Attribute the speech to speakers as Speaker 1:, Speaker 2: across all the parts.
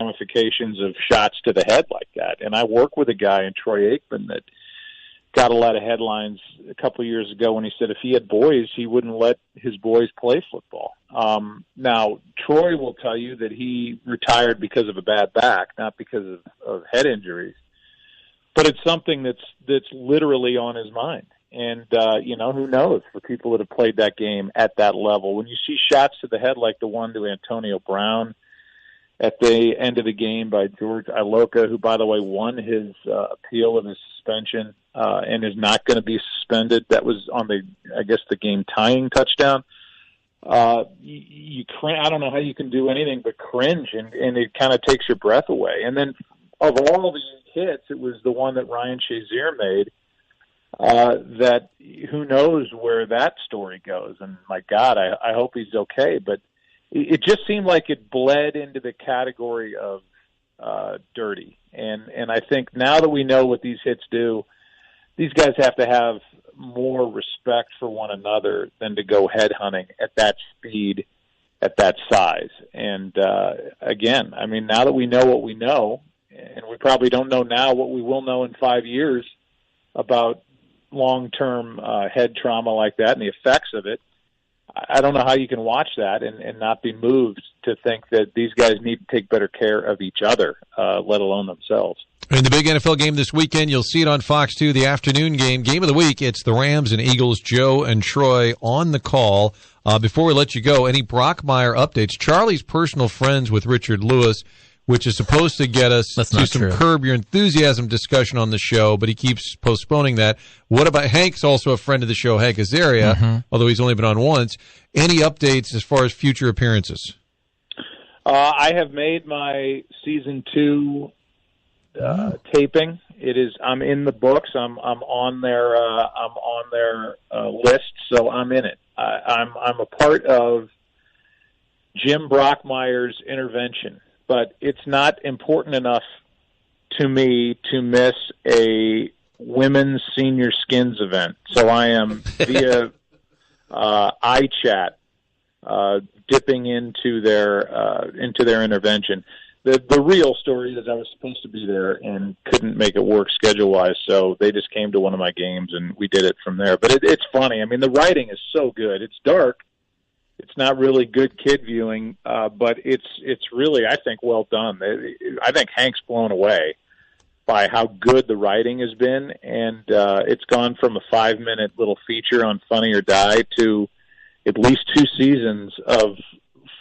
Speaker 1: ramifications of shots to the head like that. And I work with a guy in Troy Aikman that got a lot of headlines a couple of years ago when he said if he had boys, he wouldn't let his boys play football. Now, Troy will tell you that he retired because of a bad back, not because of head injuries. But it's something that's literally on his mind. And, who knows for people that have played that game at that level. When you see shots to the head like the one to Antonio Brown at the end of the game by George Iloka, who, by the way, won his appeal of his suspension and is not going to be suspended. That was on the game-tying touchdown. You I don't know how you can do anything but cringe, and it kind of takes your breath away. And then of all the hits, it was the one that Ryan Shazier made that who knows where that story goes. And, my God, I hope he's okay. But it just seemed like it bled into the category of dirty. And I think now that we know what these hits do, these guys have to have more respect for one another than to go headhunting at that speed, at that size. And, again, I mean, now that we know what we know, and we probably don't know now what we will know in 5 years about long-term head trauma like that and the effects of it, I don't know how you can watch that and not be moved to think that these guys need to take better care of each other, let alone themselves.
Speaker 2: In the big NFL game this weekend, you'll see it on Fox 2, the afternoon game. Game of the week, it's the Rams and Eagles, Joe and Troy on the call. Before we let you go, any Brockmire updates? Charlie's personal friends with Richard Lewis, which is supposed to get us to some Curb Your Enthusiasm discussion on the show, but he keeps postponing that. What about Hank's also a friend of the show, Hank Azaria, although he's only been on once. Any updates as far as future appearances?
Speaker 1: I have made my season 2 taping. I'm in the books. I'm on their list, so I'm in it. I'm a part of Jim Brockmire's intervention. But it's not important enough to me to miss a women's senior skins event. So I am via iChat dipping into their intervention. The real story is I was supposed to be there and couldn't make it work schedule-wise, so they just came to one of my games and we did it from there. But it's funny. I mean, the writing is so good. It's dark. It's not really good kid viewing, but it's really, I think, well done. I think Hank's blown away by how good the writing has been, and it's gone from a 5-minute little feature on Funny or Die to at least 2 seasons of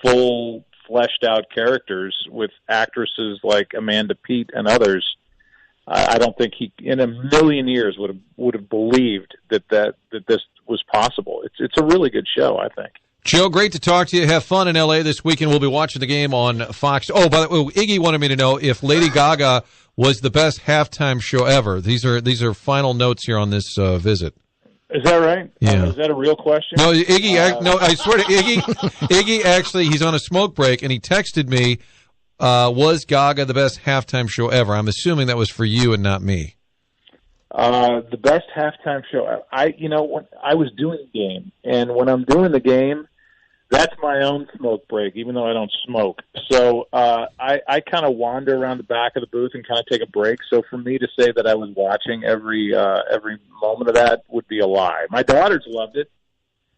Speaker 1: full, fleshed-out characters with actresses like Amanda Peet and others. I don't think he, in a million years, would have believed that this was possible. It's a really good show, I think.
Speaker 2: Joe, great to talk to you. Have fun in L.A. this weekend. We'll be watching the game on Fox. Oh, by the way, Iggy wanted me to know if Lady Gaga was the best halftime show ever. These are final notes here on this visit.
Speaker 1: Is that right?
Speaker 2: Yeah.
Speaker 1: Is that a real question?
Speaker 2: No, Iggy. No, I swear to Iggy. Iggy actually, he's on a smoke break, and he texted me. Was Gaga the best halftime show ever? I'm assuming that was for you and not me.
Speaker 1: The best halftime show. When I was doing the game, and when I'm doing the game, that's my own smoke break, even though I don't smoke. So I kind of wander around the back of the booth and kind of take a break. So for me to say that I was watching every moment of that would be a lie. My daughters loved it.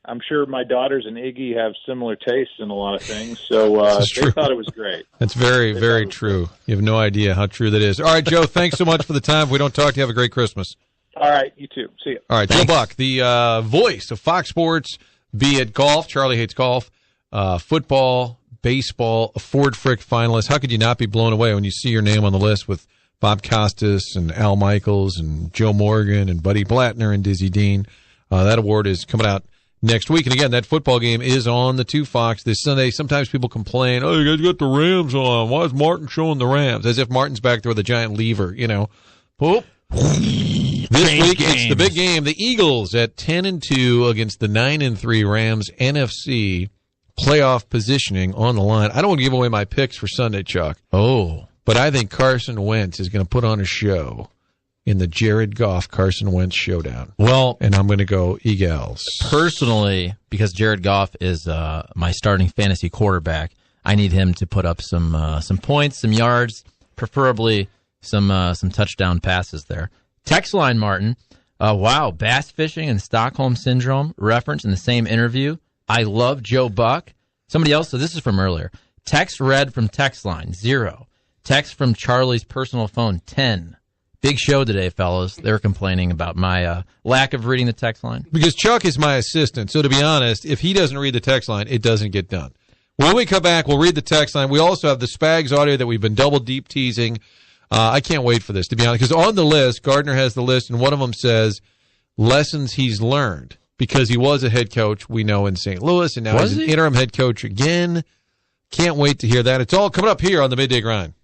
Speaker 1: I'm sure my daughters and Iggy have similar tastes in a lot of things, so they thought it was great.
Speaker 2: That's very, very true. You have no idea how true that is. All right, Joe, thanks so much for the time. If we don't talk to you, have a great Christmas.
Speaker 1: All right, you too. See you.
Speaker 2: All right, thanks. Joe Buck, the voice of Fox Sports, be it golf, Charlie hates golf, football, baseball, a Ford Frick finalist. How could you not be blown away when you see your name on the list with Bob Costas and Al Michaels and Joe Morgan and Buddy Blattner and Dizzy Dean? That award is coming out next week. And again, that football game is on the 2 Fox this Sunday. Sometimes people complain, oh, you guys got the Rams on. Why is Martin showing the Rams? As if Martin's back there with a giant lever, you know. Boop. This week, it's the big game. The Eagles at 10-2 against the 9-3 Rams. NFC playoff positioning on the line. I don't want to give away my picks for Sunday, Chuck.
Speaker 3: Oh.
Speaker 2: But I think Carson Wentz is going to put on a show in the Jared Goff-Carson Wentz showdown.
Speaker 3: Well,
Speaker 2: and I'm going to go Eagles.
Speaker 3: Personally, because Jared Goff is my starting fantasy quarterback, I need him to put up some points, some yards, preferably some touchdown passes there. Text line, Martin. Wow, bass fishing and Stockholm Syndrome referenced in the same interview. I love Joe Buck. Somebody else, so this is from earlier. Text read from text line, 0. Text from Charlie's personal phone, 10. Big show today, fellas. They're complaining about my lack of reading the text line.
Speaker 2: Because Chuck is my assistant, so to be honest, if he doesn't read the text line, it doesn't get done. When we come back, we'll read the text line. We also have the Spags audio that we've been double deep teasing. I can't wait for this, to be honest, because on the list, Gardner has the list, and one of them says lessons he's learned, because he was a head coach, we know, in St. Louis, and now he's an interim head coach again. Can't wait to hear that. It's all coming up here on the Midday Grind.